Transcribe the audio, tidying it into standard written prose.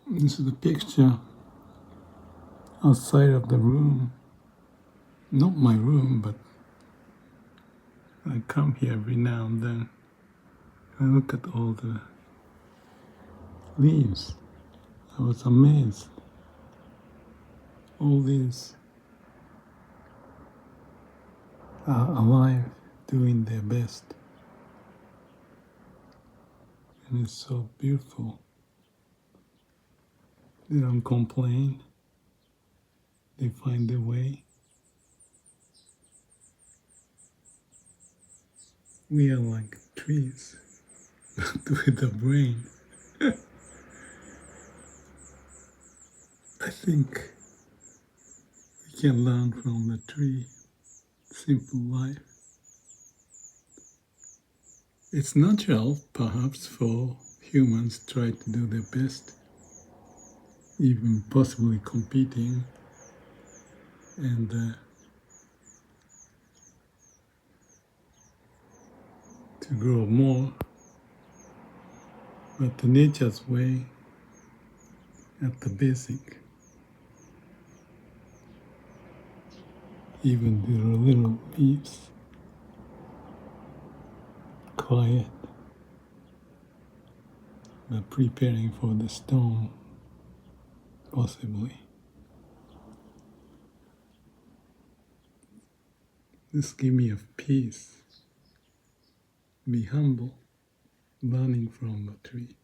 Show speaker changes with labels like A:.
A: This is a picture outside of the room. Not my room, but I come here every now and then. I look at all the leaves. I was amazed. All these are alive, doing their best. And it's so beautiful. They don't complain. They find their way. We are like trees, but with a brain. I think we can learn from the tree. Simple life. It's natural, perhaps, for humans to try to do their best, even possibly competing, and to grow more. But the nature's way, at the basic, even the little leaves, quiet, but preparing for the storm, possibly. This gives me a peace. Be humble, learning from a tree.